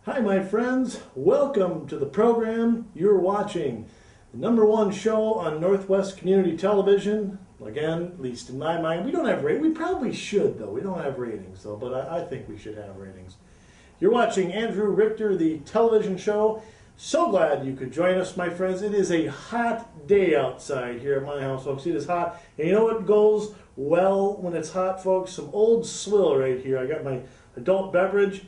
Hi my friends, welcome to the program. You're watching the #1 show on Northwest Community Television. Again, at least in my mind, we don't have ratings. We probably should though. We don't have ratings though, but I think we should have ratings. You're watching Andrew Richter, the television show. So glad you could join us, my friends. It is a hot day outside here at my house, folks. It is hot. And you know what goes well when it's hot, folks? Some old swill right here. I got my adult beverage.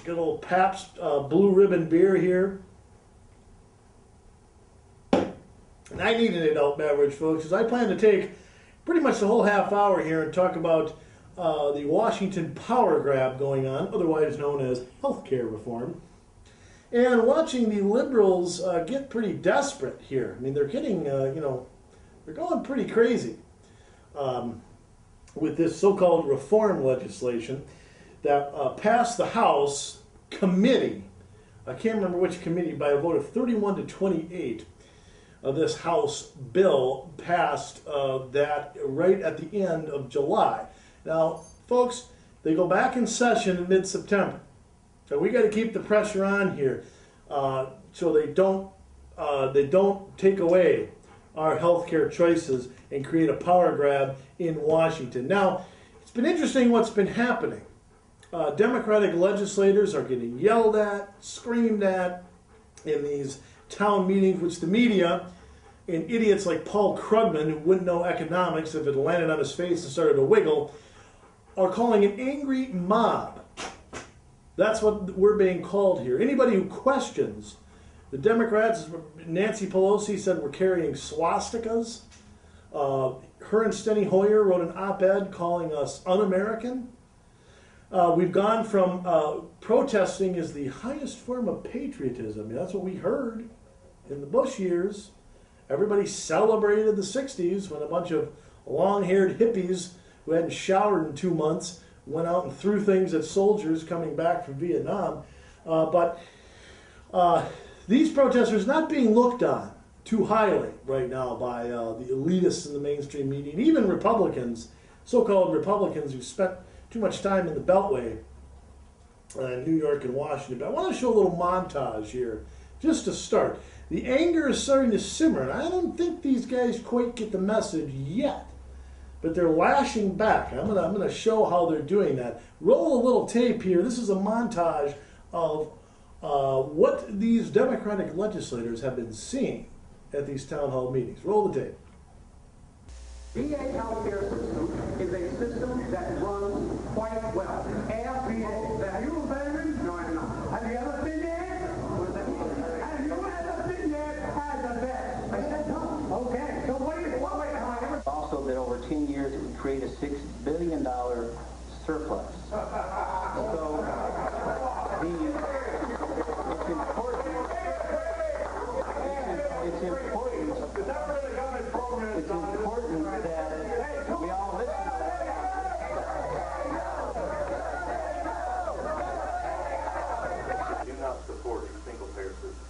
Got a little Pabst Blue Ribbon beer here. And I need an adult beverage, folks, because I plan to take pretty much the whole half hour here and talk about the Washington power grab going on, otherwise known as healthcare reform. And watching the liberals get pretty desperate here. I mean, they're getting, they're going pretty crazy with this so-called reform legislation that passed the House committee. I can't remember which committee, by a vote of 31 to 28. This House bill passed that right at the end of July. Now, folks, they go back in session in mid-September. So we got to keep the pressure on here so they don't take away our healthcare choices and create a power grab in Washington. Now, it's been interesting what's been happening. Democratic legislators are getting yelled at, screamed at in these town meetings, which the media and idiots like Paul Krugman, who wouldn't know economics if it landed on his face and started to wiggle, are calling an angry mob. That's what we're being called here. Anybody who questions the Democrats, Nancy Pelosi said we're carrying swastikas. Her and Steny Hoyer wrote an op-ed calling us un-American. We've gone from protesting is the highest form of patriotism. I mean, that's what we heard in the Bush years. Everybody celebrated the 60s when a bunch of long-haired hippies who hadn't showered in 2 months went out and threw things at soldiers coming back from Vietnam. But these protesters not being looked on too highly right now by the elitists in the mainstream media, and even Republicans, so-called Republicans who spent too much time in the Beltway in New York and Washington. But I want to show a little montage here, just to start. The anger is starting to simmer, and I don't think these guys quite get the message yet. But they're lashing back. I'm gonna show how they're doing that. Roll a little tape here. This is a montage of what these Democratic legislators have been seeing at these town hall meetings. Roll the tape. VA healthcare system is a system that runs quite well. Ask VA. Have you been? No, I have not. Have you ever been there? Have you ever been there as a vet? I said no. Okay. So what do you? Wait. Also, that over 10 years it would create a $6 billion surplus. So it's important. It's important. It's important that we all listen to that. We do not support a single-payer system.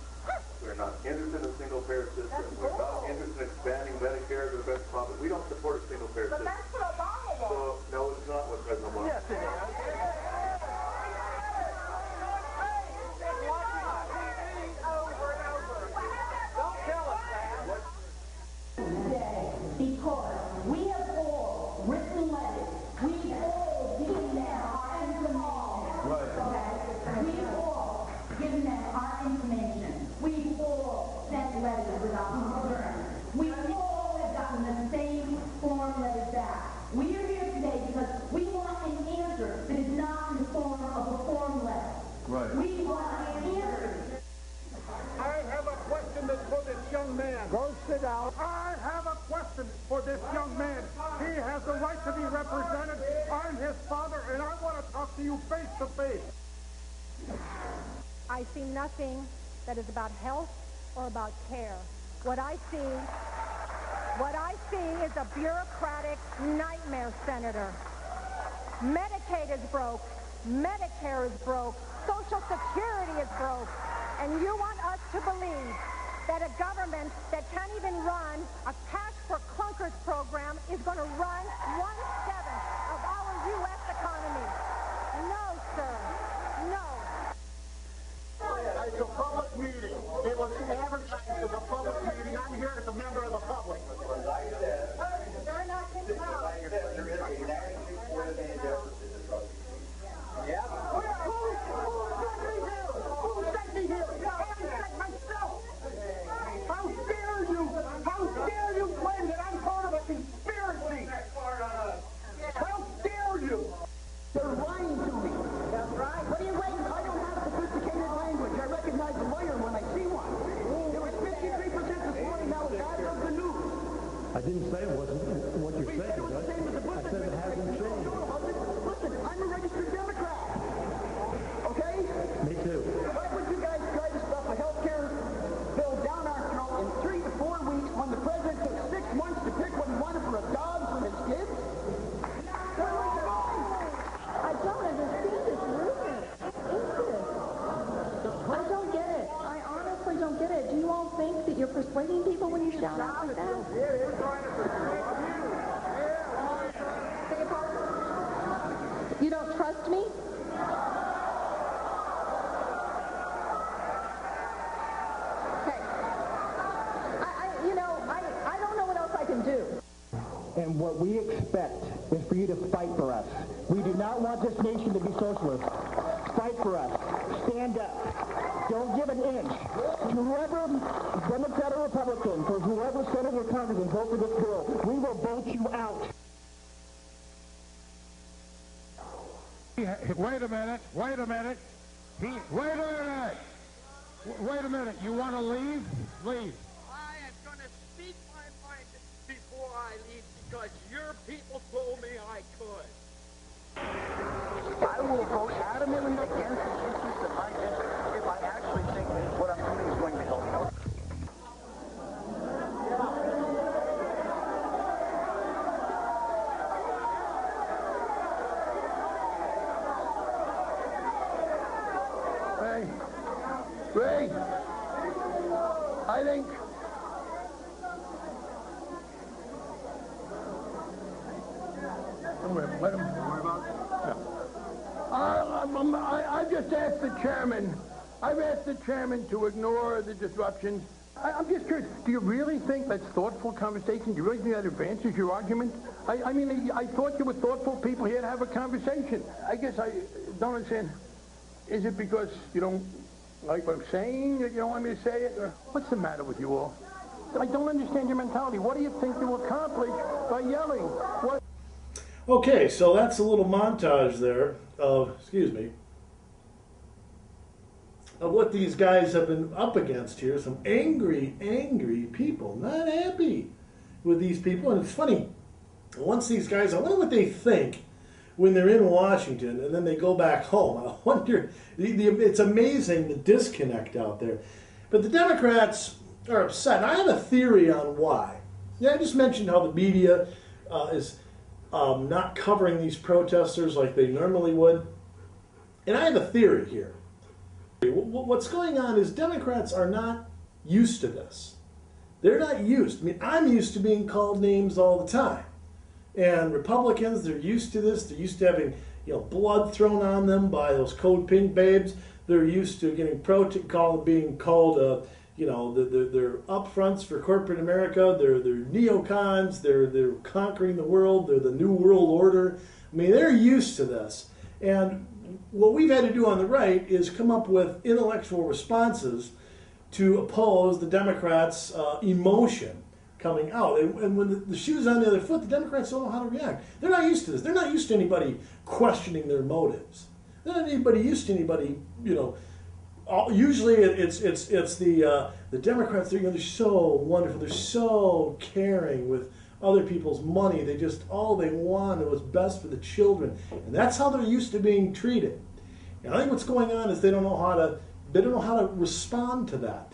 We're not interested in a single-payer system. We're not interested in expanding Medicare to the best profit. We don't support a single-payer system. But that's what Obama was. So, no, it's not what President Obama. Yes, it is. Because we have all written letters. We've all given them our information. Okay? We've all given them our information. We've all sent letters with our concerns. We all have gotten the same form letters back. We are here today because we want an answer that is not in the form of a form letter. Right. We want answers. I have a question that's for this young man. Go sit down. I have a question for this young man. He has the right to be represented. I'm his father, and I want to talk to you face to face. I see nothing that is about health or about care. What I see is a bureaucratic nightmare, Senator. Medicaid is broke. Medicare is broke. Social Security is broke. And you want us to believe that a government that can't even run a cash for clunkers program is going to run 1/7 of our U.S. economy. No, sir. No. I didn't say it wasn't what you're We said saying. it was the same as the Bush I said it hasn't changed. Listen, I'm a registered Democrat. Okay? Me too. Why would you guys try to stuff a health care bill down our throat in 3 to 4 weeks when the president took 6 months to pick what he wanted for a dog for his kids? I don't understand this rudeness. I don't get it. I honestly don't get it. Do you all think that you're persuading people when you shout out like that? You don't trust me? Okay. I don't know what else I can do. And what we expect is for you to fight for us. We do not want this nation to be socialist. Fight for us. Stand up. Don't give an inch. Whoever, Democrat or Republican, for whoever Senator or Congressman vote for this bill, we will vote you out. Wait a minute. Wait a minute. Wait a minute. You want to leave? Leave. I am going to speak my mind before I leave because your people told me I could. I will vote adamantly against the issues in my district if I actually think what I'm doing is going to help. Ray, I think let him worry about it. I've just asked the chairman. I've asked the chairman to ignore the disruptions. I'm just curious. Do you really think that's thoughtful conversation? Do you really think that advances your argument? I mean, I thought you were thoughtful people here to have a conversation. I guess I don't understand. Is it because you don't like what I'm saying? You don't want me to say it? Or what's the matter with you all? I don't understand your mentality. What do you think you'll accomplish by yelling? What? Okay, so that's a little montage there of, of what these guys have been up against here. Some angry, angry people, not happy with these people. And it's funny, once these guys, I wonder what they think when they're in Washington and then they go back home. I wonder, it's amazing the disconnect out there. But the Democrats are upset. And I have a theory on why. Yeah, I just mentioned how the media is not covering these protesters like they normally would. And I have a theory here. What's going on is Democrats are not used to this. They're not used. I mean, I'm used to being called names all the time. And Republicans, they're used to this. They're used to having, blood thrown on them by those Code Pink babes. They're used to getting being called, they're upfronts for corporate America. They're neocons. They're conquering the world. They're the New World Order. I mean, they're used to this. And what we've had to do on the right is come up with intellectual responses to oppose the Democrats' emotion coming out. And when the shoe's on the other foot, the Democrats don't know how to react. They're not used to this. They're not used to anybody questioning their motives. They're not used to anybody, usually it's the Democrats. They're so wonderful. They're so caring with other people's money. They just, all they want is what's best for the children. And that's how they're used to being treated. And I think what's going on is they don't know how to respond to that.